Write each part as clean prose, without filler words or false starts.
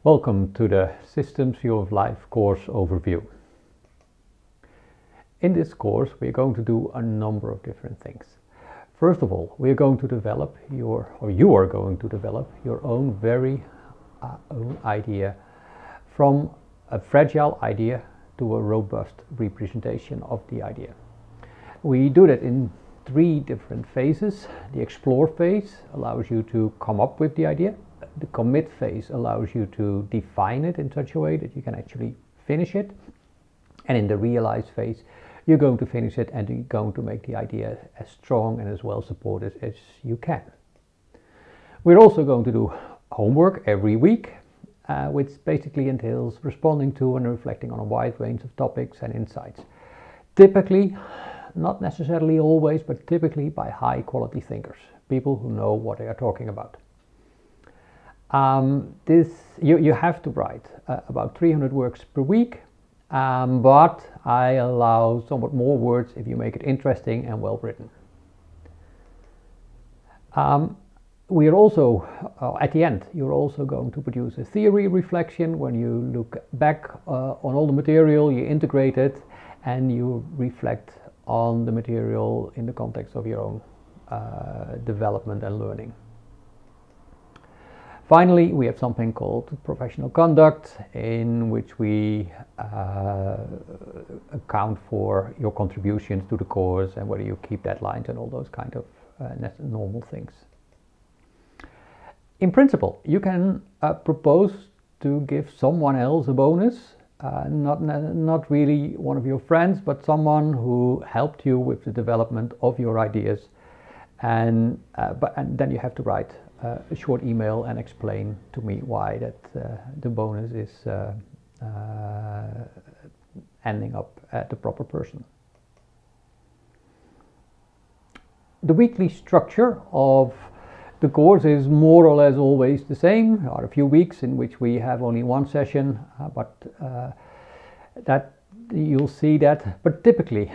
Welcome to the Systems View of Life course overview. In this course we are going to do a number of different things. First of all, we are going to develop you are going to develop your own very own idea, from a fragile idea to a robust representation of the idea. We do that in 3 different phases. The explore phase allows you to come up with the idea. The commit phase allows you to define it in such a way that you can actually finish it. And in the realize phase, you're going to finish it and you're going to make the idea as strong and as well supported as you can. We're also going to do homework every week, which basically entails responding to and reflecting on a wide range of topics and insights. Typically, not necessarily always, but typically by high quality thinkers, people who know what they are talking about. You have to write about 300 words per week, but I allow somewhat more words if you make it interesting and well written. We are also, at the end, you're also going to produce a theory reflection when you look back on all the material, you integrate it, and you reflect on the material in the context of your own development and learning. Finally, we have something called professional conduct, in which we account for your contributions to the course and whether you keep deadlines and all those kind of normal things. In principle, you can propose to give someone else a bonus, not really one of your friends, but someone who helped you with the development of your ideas, and then you have to write a short email and explain to me why that the bonus is ending up at the proper person. The weekly structure of the course is more or less always the same. There are a few weeks in which we have only one session, but that you'll see that. But typically,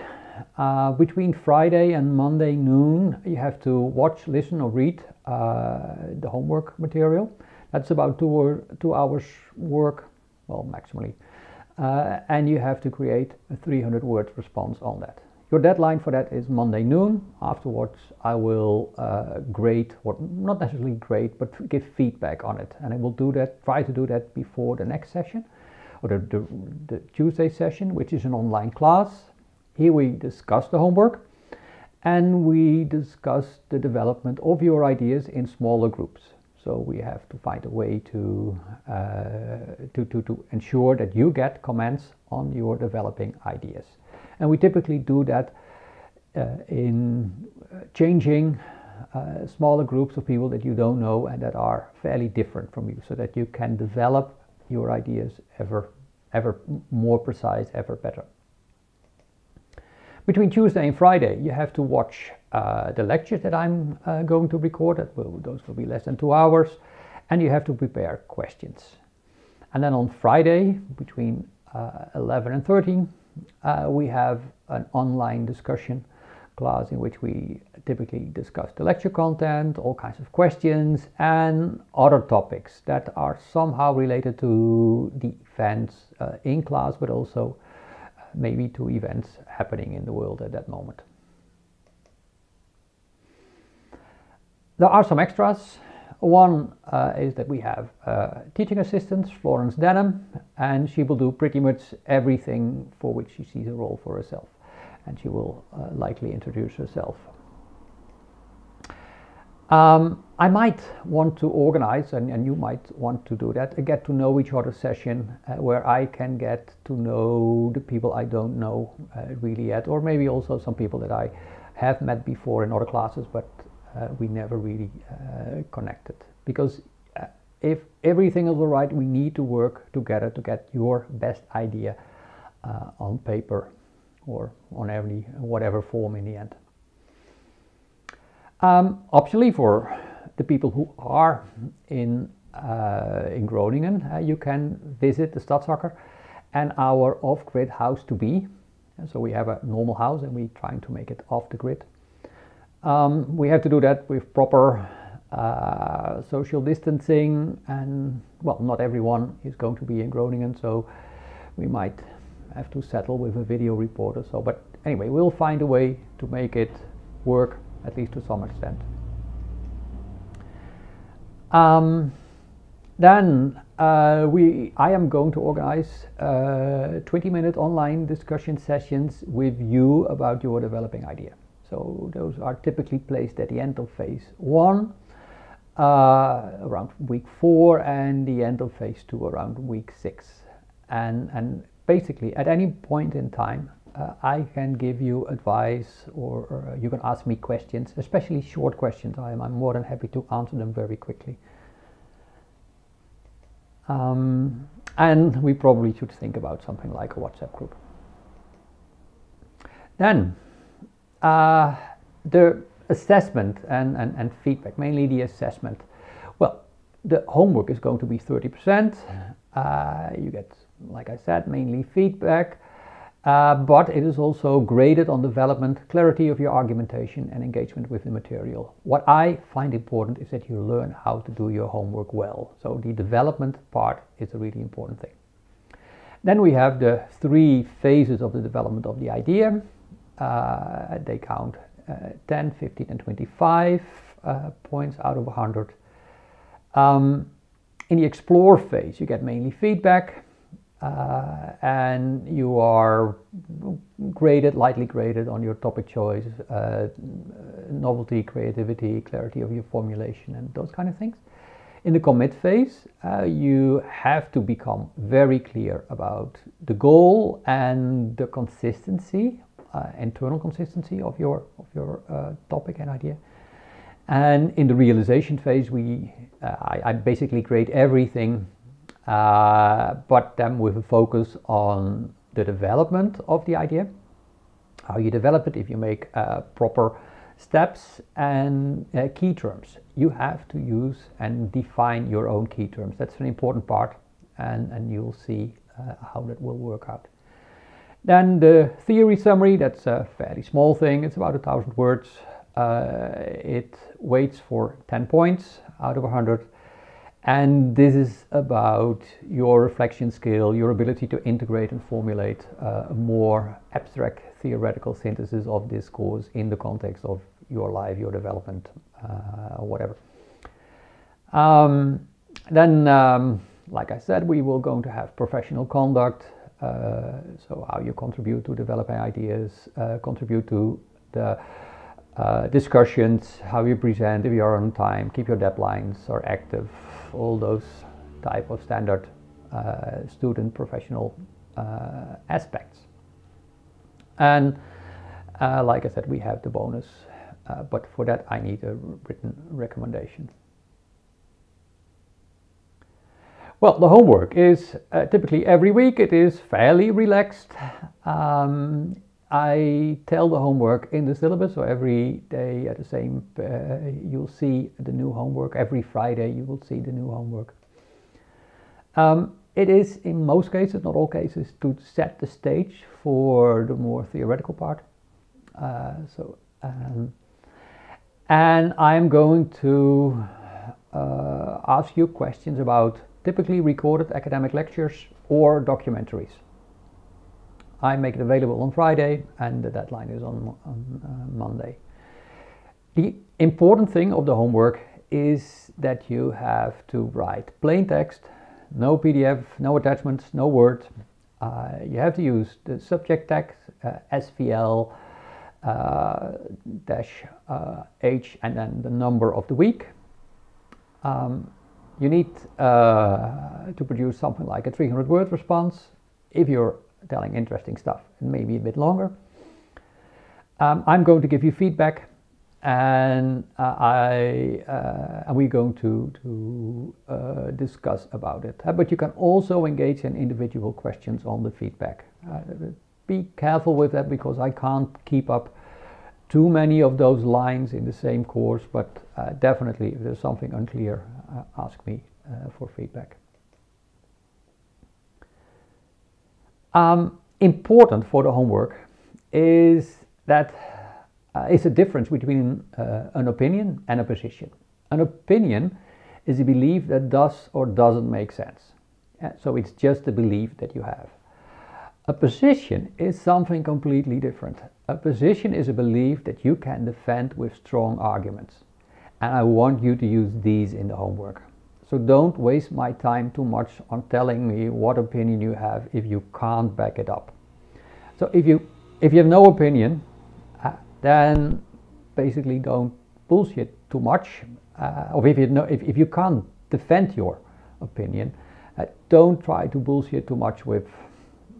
between Friday and Monday noon, you have to watch, listen, or read the homework material. That's about 2 hours work, well, maximally, and you have to create a 300 word response on that. Your deadline for that is Monday noon. Afterwards, I will grade, or not necessarily grade, but give feedback on it, and I will do that. Try to do that before the next session, or the Tuesday session, which is an online class. Here we discuss the homework and we discuss the development of your ideas in smaller groups. So we have to find a way to ensure that you get comments on your developing ideas. And we typically do that in changing smaller groups of people that you don't know and that are fairly different from you, so that you can develop your ideas ever more precise, ever better. Between Tuesday and Friday, you have to watch the lectures that I'm going to record. Those will be less than 2 hours, and you have to prepare questions. And then on Friday, between 11 and 13, we have an online discussion class in which we typically discuss the lecture content, all kinds of questions, and other topics that are somehow related to the events in class, but also maybe to events happening in the world at that moment. There are some extras. One is that we have teaching assistant, Florence Denham, and she will do pretty much everything for which she sees a role for herself, and she will likely introduce herself. I might want to organize, and you might want to do that, a get to know each other session where I can get to know the people I don't know really yet, or maybe also some people that I have met before in other classes, but we never really connected. Because if everything is all right, we need to work together to get your best idea on paper or on whatever form in the end. Optionally, for the people who are in Groningen, you can visit the Stadsakker and our off-grid house to be. And so we have a normal house and we're trying to make it off the grid. We have to do that with proper social distancing, and well, not everyone is going to be in Groningen, so we might have to settle with a video report or so. But anyway, we'll find a way to make it work, at least to some extent. Then I am going to organize 20-minute online discussion sessions with you about your developing idea. So those are typically placed at the end of phase 1, around week 4, and the end of phase 2 around week 6. And basically at any point in time, I can give you advice, or you can ask me questions, especially short questions. I'm more than happy to answer them very quickly. And we probably should think about something like a WhatsApp group. Then the assessment and feedback, mainly the assessment. Well, the homework is going to be 30%. You get, like I said, mainly feedback, but it is also graded on development, clarity of your argumentation, and engagement with the material. What I find important is that you learn how to do your homework well. So the development part is a really important thing. Then we have the 3 phases of the development of the idea. They count 10, 15, and 25 points out of 100. In the explore phase, you get mainly feedback, and you are lightly graded on your topic choice, novelty, creativity, clarity of your formulation, and those kind of things. In the commit phase, you have to become very clear about the goal and the consistency, internal consistency of your topic and idea. And in the realization phase, I basically grade everything, but then with a focus on the development of the idea, how you develop it, if you make proper steps, and key terms. You have to use and define your own key terms. That's an important part, and you'll see how that will work out. Then the theory summary, that's a fairly small thing. It's about 1,000 words. It weights for 10 points out of 100. And this is about your reflection skill, your ability to integrate and formulate a more abstract theoretical synthesis of this course in the context of your life, your development, whatever. Then, like I said, we will going to have professional conduct. So how you contribute to developing ideas, contribute to the discussions, how you present, if you are on time, keep your deadlines, are active, all those type of standard student professional aspects. And like I said, we have the bonus, but for that I need a written recommendation. Well, the homework is typically every week. It is fairly relaxed. I tell the homework in the syllabus, so every day at the same, you'll see the new homework. Every Friday you will see the new homework. It is, in most cases, not all cases, to set the stage for the more theoretical part. And I'm going to ask you questions about typically recorded academic lectures or documentaries. I make it available on Friday, and the deadline is on Monday. The important thing of the homework is that you have to write plain text, no PDF, no attachments, no Word. You have to use the subject text, SVL -H, and then the number of the week. You need to produce something like a 300-word response if you're telling interesting stuff, and maybe a bit longer. I'm going to give you feedback, and we're going to discuss about it. But you can also engage in individual questions on the feedback. Be careful with that, because I can't keep up too many of those lines in the same course, but definitely if there's something unclear, ask me for feedback. Important for the homework is that it's a difference between an opinion and a position. An opinion is a belief that does or doesn't make sense. So it's just a belief that you have. A position is something completely different. A position is a belief that you can defend with strong arguments. And I want you to use these in the homework. So don't waste my time too much on telling me what opinion you have if you can't back it up. So if you have no opinion, then basically don't bullshit too much. Or if you can't defend your opinion, don't try to bullshit too much with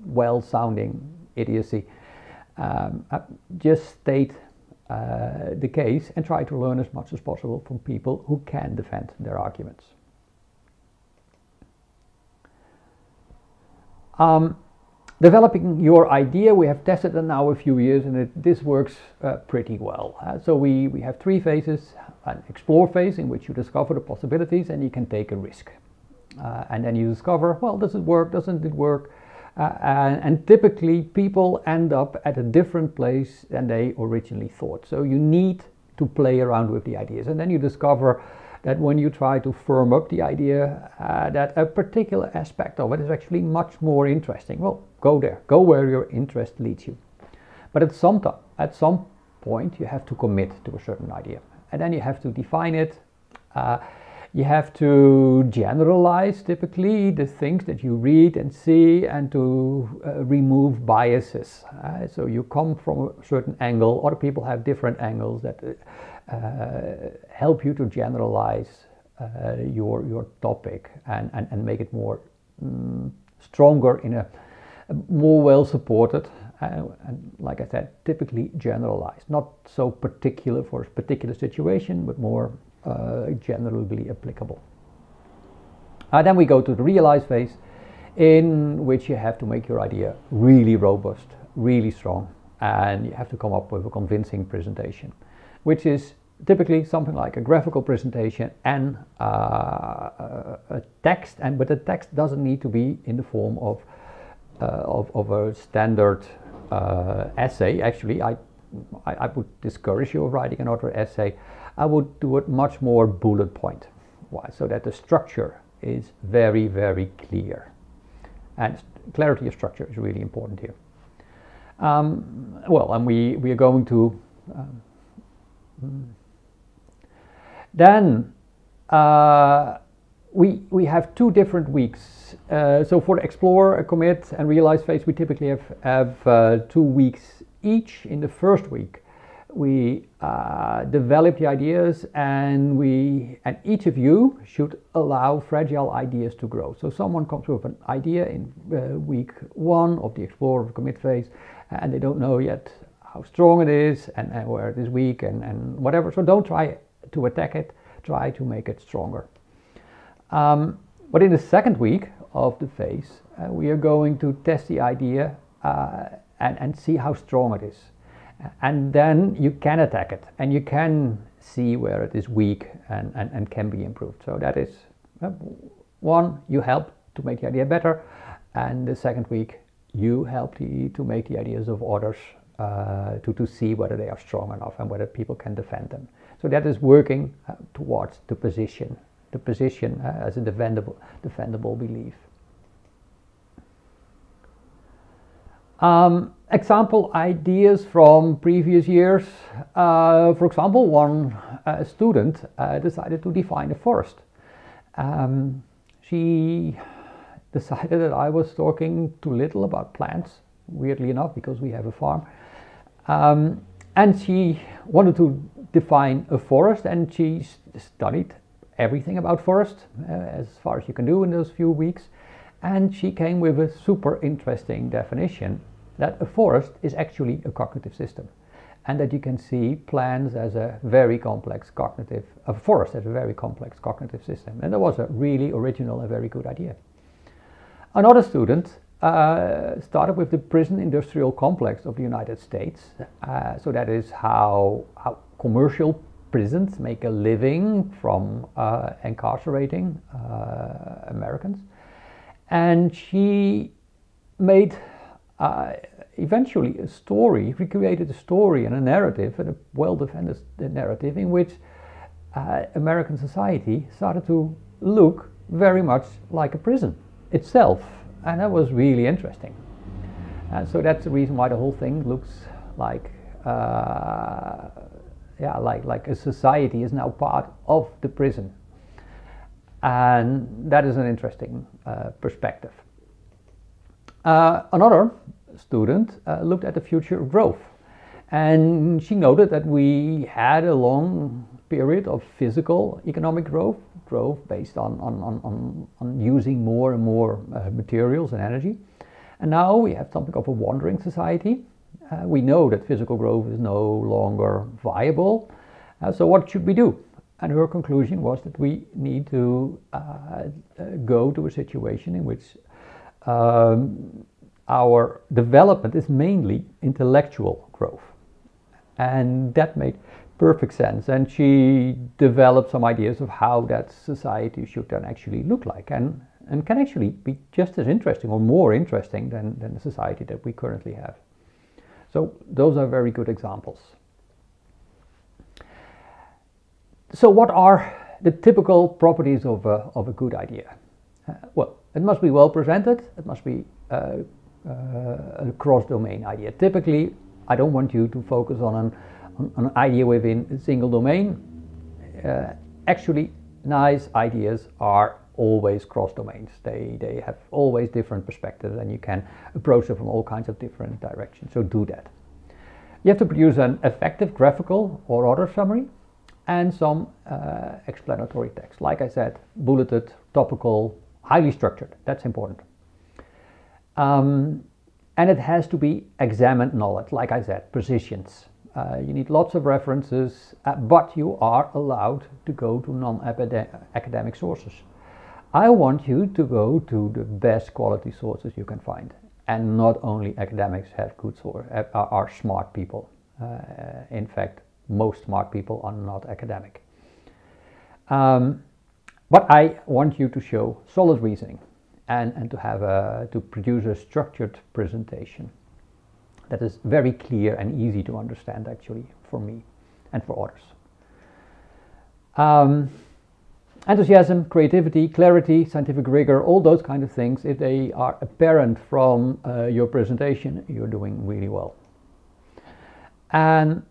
well-sounding idiocy. Just state the case and try to learn as much as possible from people who can defend their arguments. Developing your idea, we have tested it now a few years, and this works pretty well. So we have 3 phases: an explore phase in which you discover the possibilities and you can take a risk. And then you discover, well, does it work, doesn't it work? And typically people end up at a different place than they originally thought. So you need to play around with the ideas. And then you discover that when you try to firm up the idea, that a particular aspect of it is actually much more interesting. Well, go there, go where your interest leads you. But at some point you have to commit to a certain idea. And then you have to define it. You have to generalize typically the things that you read and see, and to remove biases. So you come from a certain angle, other people have different angles that help you to generalize your topic and make it more stronger, in a more well supported, and like I said, typically generalized, not so particular for a particular situation, but more generally applicable. Then we go to the realize phase, in which you have to make your idea really robust, really strong, and you have to come up with a convincing presentation, which is typically something like a graphical presentation and a text. But the text doesn't need to be in the form of a standard essay. Actually, I would discourage you of writing another essay. I would do it much more bullet point. Why? So that the structure is very, very clear. And clarity of structure is really important here. Well, and we are going to then we have 2 different weeks. So for the explore, commit, and realize phase, we typically have 2 weeks each. In the first week, we develop the ideas, and each of you should allow fragile ideas to grow. So someone comes with an idea in week 1 of the explore or commit phase, and they don't know yet how strong it is and where it is weak and whatever. So don't try to attack it, try to make it stronger. But in the second week of the phase, we are going to test the idea and see how strong it is. And then you can attack it, and you can see where it is weak and can be improved. So that is one, you help to make the idea better, and the second week you help to make the ideas of others to see whether they are strong enough and whether people can defend them. So that is working towards the position as a defendable belief. Example ideas from previous years. For example, one student decided to define a forest. She decided that I was talking too little about plants, weirdly enough, because we have a farm. And she wanted to define a forest, and she studied everything about forest, as far as you can do in those few weeks. And she came with a super interesting definition that a forest is actually a cognitive system, and that you can see plants as a very complex cognitive, a forest as a very complex cognitive system. And that was a really original and very good idea. Another student started with the prison industrial complex of the United States. So that is how commercial prisons make a living from incarcerating Americans. And she made eventually a story, recreated a story and a narrative, and a well-defended narrative, in which American society started to look very much like a prison itself, and that was really interesting. So that's the reason why the whole thing looks like, like a society is now part of the prison, and that is an interesting perspective. Another student looked at the future of growth, and she noted that we had a long period of physical economic growth based on using more and more materials and energy. And now we have something of a wandering society. We know that physical growth is no longer viable. So what should we do? And her conclusion was that we need to go to a situation in which our development is mainly intellectual growth. And that made perfect sense. And she developed some ideas of how that society should then actually look like, and can actually be just as interesting or more interesting than the society that we currently have. So those are very good examples. So what are the typical properties of a good idea? Well, it must be well presented. It must be a cross-domain idea. Typically, I don't want you to focus on an idea within a single domain. Actually, nice ideas are always cross domains. They have always different perspectives, and you can approach them from all kinds of different directions. So do that. You have to produce an effective graphical or other summary and some explanatory text. Like I said, bulleted, topical, highly structured. That's important. And it has to be examined knowledge. Like I said, precisions. You need lots of references, but you are allowed to go to non-academic sources. I want you to go to the best quality sources you can find. And not only academics have good sources, are smart people. In fact, most smart people are not academic. But I want you to show solid reasoning and to have to produce a structured presentation that is very clear and easy to understand, actually, for me and for others. Enthusiasm, creativity, clarity, scientific rigor, all those kind of things, if they are apparent from your presentation, you're doing really well. And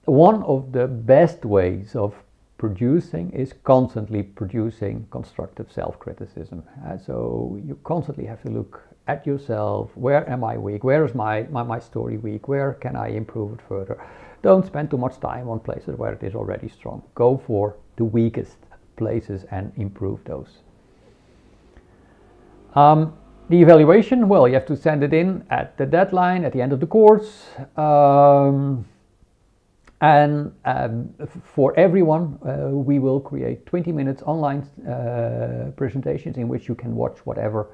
one of the best ways of producing is constantly producing constructive self-criticism. So you constantly have to look at yourself. Where am I weak? Where is my story weak? Where can I improve it further? Don't spend too much time on places where it is already strong. Go for the weakest places and improve those. The evaluation, well, you have to send it in at the deadline, at the end of the course. And for everyone, we will create 20 minutes online presentations in which you can watch whatever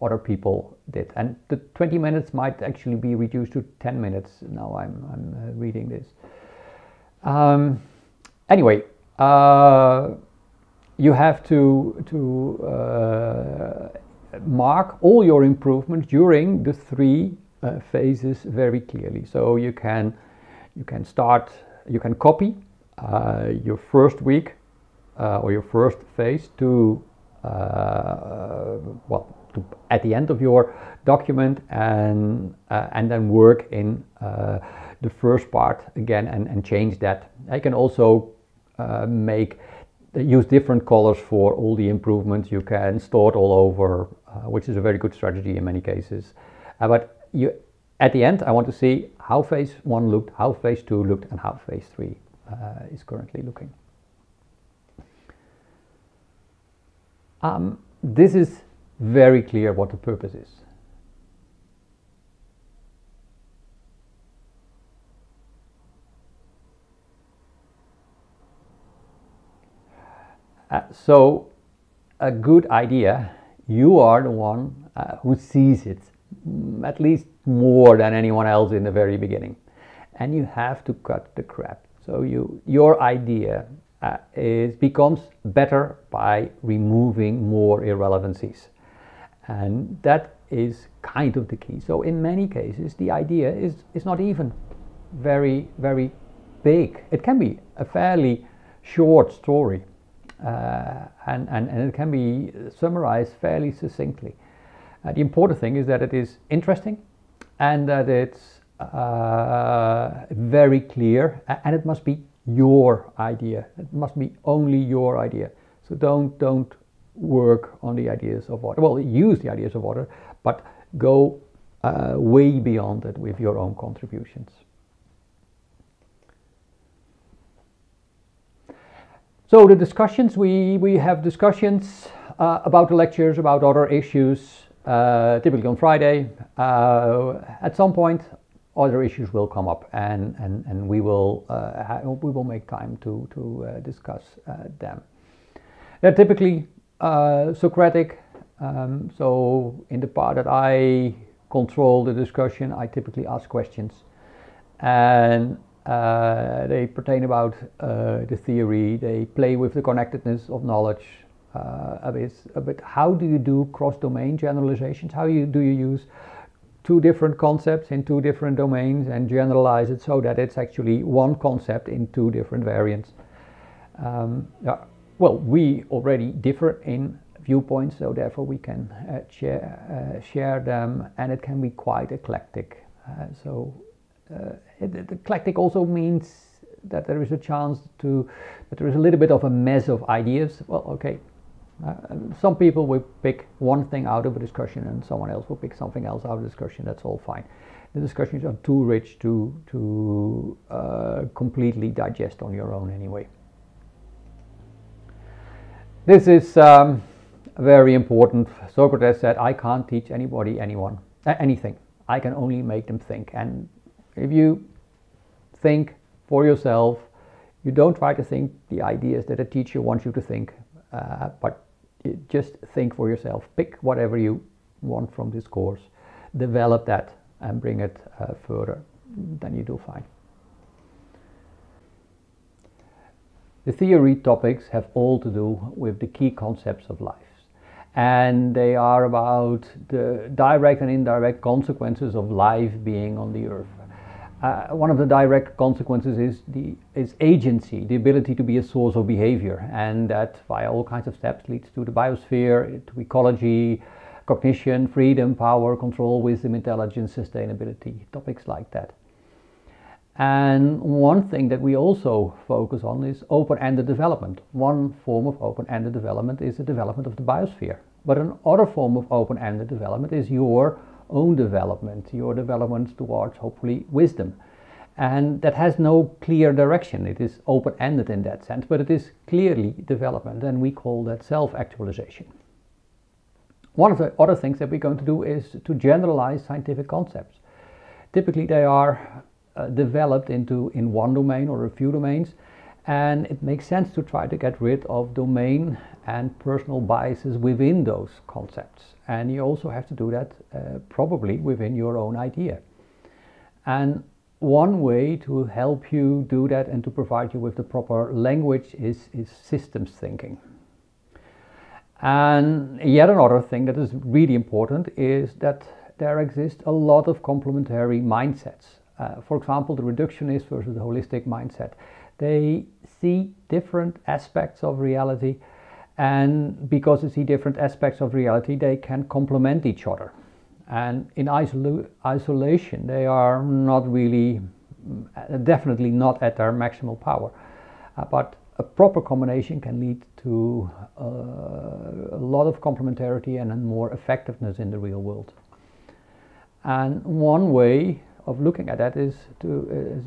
other people did. And the 20 minutes might actually be reduced to 10 minutes. Now I'm reading this. Anyway, you have to mark all your improvements during the 3 phases very clearly. So you can copy your first week or your first phase to at the end of your document, and then work in the first part again and change that. I can also use different colors for all the improvements. You can store it all over, which is a very good strategy in many cases. But at the end, I want to see how phase 1 looked, how phase 2 looked, and how phase 3 is currently looking. This is very clear what the purpose is. So a good idea, you are the one who sees it at least more than anyone else in the very beginning, and you have to cut the crap. So your idea becomes better by removing more irrelevancies, and that is kind of the key. So in many cases the idea is not even very big. It can be a fairly short story, and it can be summarized fairly succinctly. The important thing is that it is interesting and that it's very clear, and it must be your idea. It must be only your idea. So don't work on the ideas of others. Well, use the ideas of others, but go way beyond it with your own contributions. So the discussions, we have discussions about the lectures, about other issues, typically on Friday. At some point, other issues will come up, and we will make time to discuss them. They're typically Socratic. So in the part that I control the discussion, I typically ask questions, and they pertain about the theory. They play with the connectedness of knowledge a bit. How do you do cross-domain generalizations? How do you use two different concepts in two different domains and generalize it so that it's actually one concept in two different variants? Well, we already differ in viewpoints, so therefore we can share them, and it can be quite eclectic. Eclectic also means that there is a chance that there is a little bit of a mess of ideas. Well, okay, some people will pick one thing out of a discussion and someone else will pick something else out of a discussion. That's all fine. The discussions are too rich to completely digest on your own anyway. This is very important. Socrates said, I can't teach anyone anything. I can only make them think. And if you think for yourself, you don't try to think the ideas that a teacher wants you to think, but just think for yourself. Pick whatever you want from this course, develop that and bring it further. Then you do fine. The theory topics have all to do with the key concepts of life, and they are about the direct and indirect consequences of life being on the earth. One of the direct consequences is agency, the ability to be a source of behavior, and that via all kinds of steps leads to the biosphere, to ecology, cognition, freedom, power, control, wisdom, intelligence, sustainability, topics like that. And one thing that we also focus on is open-ended development. One form of open-ended development is the development of the biosphere. But another form of open-ended development is your own development, your development towards hopefully wisdom. And that has no clear direction. It is open-ended in that sense, but it is clearly development, and we call that self-actualization. One of the other things that we're going to do is to generalize scientific concepts. Typically they are developed in one domain or a few domains, and it makes sense to try to get rid of domain and personal biases within those concepts. And you also have to do that probably within your own idea. And one way to help you do that and to provide you with the proper language is systems thinking. And yet another thing that is really important is that there exist a lot of complementary mindsets. For example, the reductionist versus the holistic mindset. They see different aspects of reality, and because they see different aspects of reality, they can complement each other. And in isolation, they are not really, definitely not at their maximal power. But a proper combination can lead to a lot of complementarity and more effectiveness in the real world. And one way of looking at that is to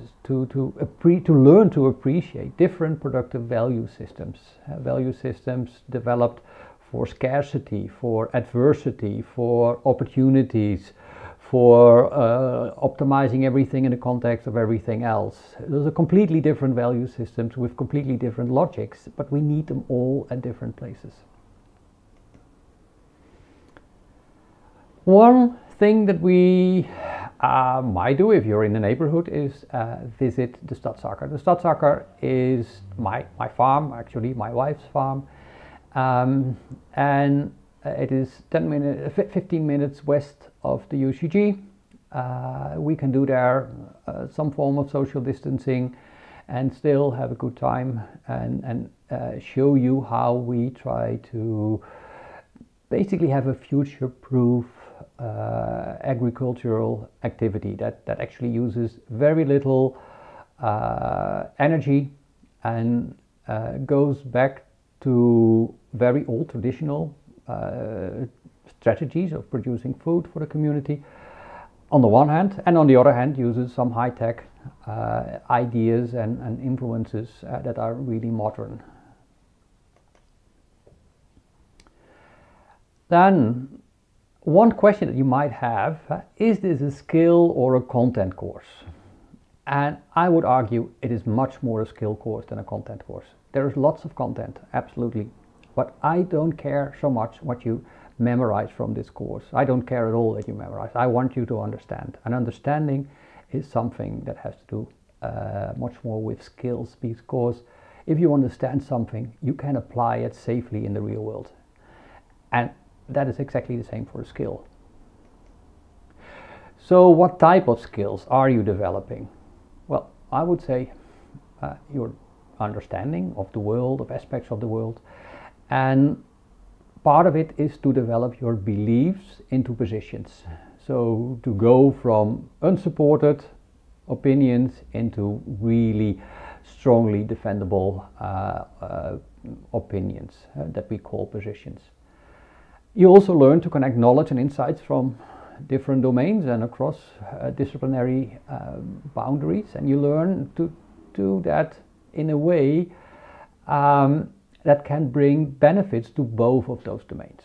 learn to appreciate different productive value systems developed for scarcity, for adversity, for opportunities, for optimizing everything in the context of everything else. Those are completely different value systems with completely different logics, but we need them all at different places. One thing that we might do if you're in the neighborhood is visit the Stadsakker. The Stadsakker is my farm, actually my wife's farm, and it is 15 minutes west of the UCG. We can do there some form of social distancing, and still have a good time, and show you how we try to basically have a future-proof agricultural activity that actually uses very little energy and goes back to very old traditional strategies of producing food for the community on the one hand, and on the other hand uses some high-tech ideas and influences that are really modern. Then one question that you might have, is this a skill or a content course? And I would argue it is much more a skill course than a content course. There is lots of content, absolutely, but I don't care so much what you memorize from this course. I don't care at all that you memorize. I want you to understand. And understanding is something that has to do much more with skills, because if you understand something, you can apply it safely in the real world. And that is exactly the same for a skill. So what type of skills are you developing? Well, I would say your understanding of the world, of aspects of the world, and part of it is to develop your beliefs into positions. So to go from unsupported opinions into really strongly defendable opinions that we call positions. You also learn to connect knowledge and insights from different domains and across disciplinary boundaries, and you learn to do that in a way that can bring benefits to both of those domains.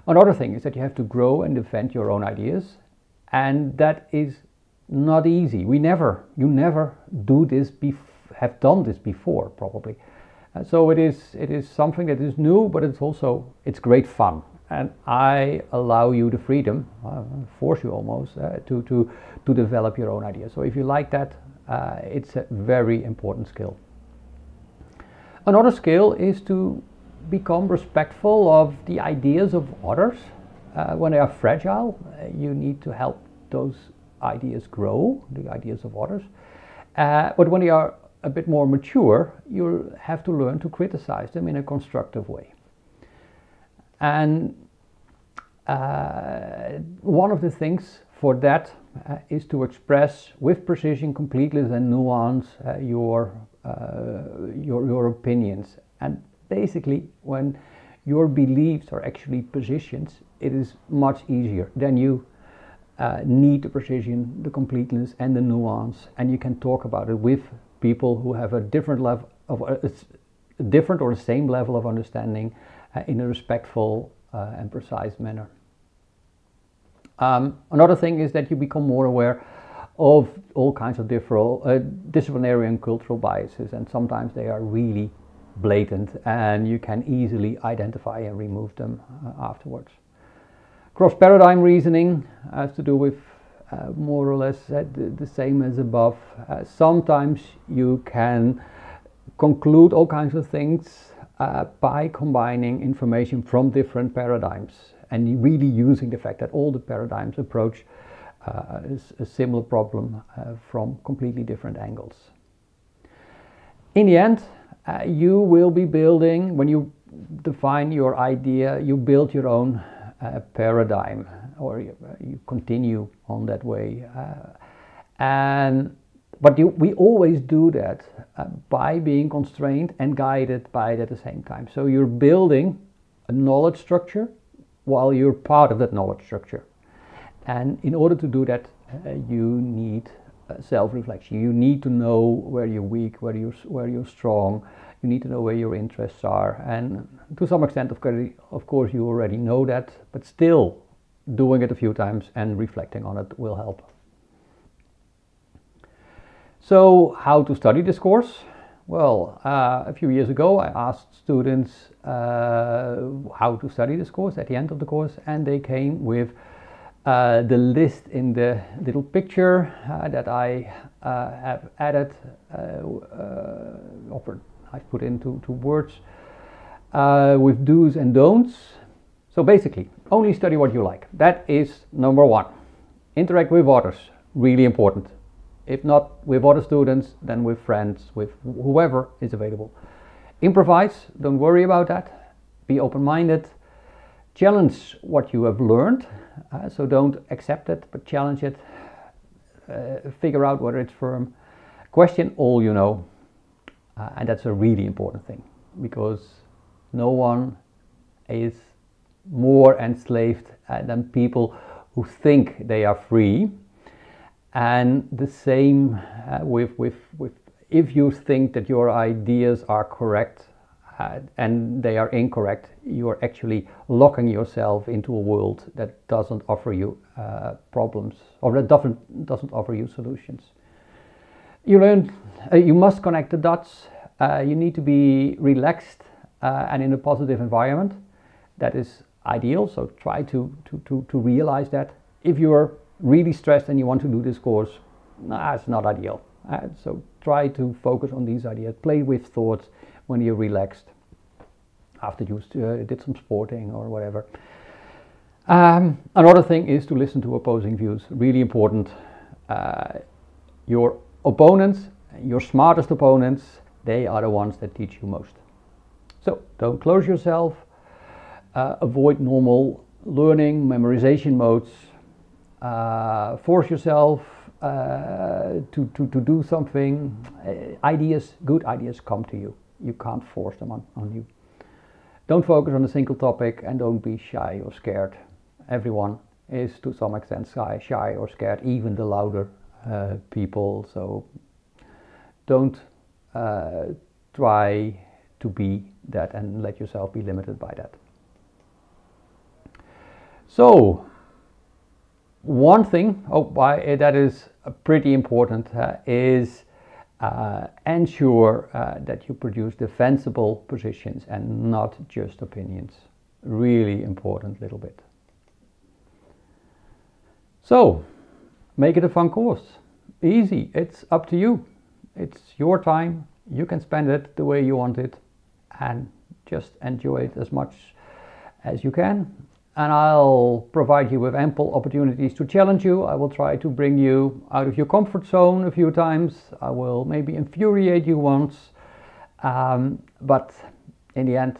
Another thing is that you have to grow and defend your own ideas, and that is not easy. You never do this, have done this before probably. So it is something that is new, but it's great fun. And I allow you the freedom, force you almost, to develop your own ideas. So if you like that, it's a very important skill. Another skill is to become respectful of the ideas of others. When they are fragile, you need to help those ideas grow, the ideas of others. But when they are a bit more mature, you'll have to learn to criticize them in a constructive way. And one of the things for that is to express with precision, completeness and nuance your opinions. And basically, when your beliefs are actually positions, it is much easier. Then you need the precision, the completeness and the nuance, and you can talk about it with people who have a different level of different or the same level of understanding in a respectful and precise manner. Another thing is that you become more aware of all kinds of different disciplinary and cultural biases, and sometimes they are really blatant and you can easily identify and remove them afterwards. Cross-paradigm reasoning has to do with more or less the same as above. Sometimes you can conclude all kinds of things by combining information from different paradigms and really using the fact that all the paradigms approach a similar problem from completely different angles. In the end, you will be building, when you define your idea, you build your own paradigm, or you continue on that way. But we always do that by being constrained and guided by it at the same time. So you're building a knowledge structure while you're part of that knowledge structure. And in order to do that, you need self-reflection. You need to know where you're weak, where you're strong. You need to know where your interests are. And to some extent, of course, you already know that, but still doing it a few times and reflecting on it will help. So how to study this course? Well, a few years ago I asked students how to study this course at the end of the course, and they came with the list in the little picture that I have added, I've put into words with do's and don'ts. So basically, only study what you like. That is number one. Interact with others, really important. If not with other students, then with friends, with whoever is available. Improvise, don't worry about that. Be open-minded. Challenge what you have learned. So don't accept it, but challenge it. Figure out whether it's firm. Question all you know. And that's a really important thing, because no one is more enslaved than people who think they are free. And the same with if you think that your ideas are correct and they are incorrect, you are actually locking yourself into a world that doesn't offer you problems, or that doesn't offer you solutions. You learn, you must connect the dots. You need to be relaxed and in a positive environment. That is ideal, so try to realize that. If you're really stressed and you want to do this course, it's not ideal. So try to focus on these ideas. Play with thoughts when you're relaxed, after you did some sporting or whatever. Another thing is to listen to opposing views. Really important. Your opponents, your smartest opponents, they are the ones that teach you most. So don't close yourself. Avoid normal learning, memorization modes. Force yourself to do something. Good ideas come to you. You can't force them on you. Don't focus on a single topic, and don't be shy or scared. Everyone is to some extent shy or scared, even the louder people. So don't try to be that and let yourself be limited by that. So one thing that is pretty important is ensure that you produce defensible positions and not just opinions. Really important little bit. So make it a fun course. Easy. It's up to you. It's your time. You can spend it the way you want it, and just enjoy it as much as you can. And I'll provide you with ample opportunities to challenge you. I will try to bring you out of your comfort zone a few times. I will maybe infuriate you once. But in the end,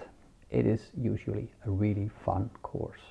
it is usually a really fun course.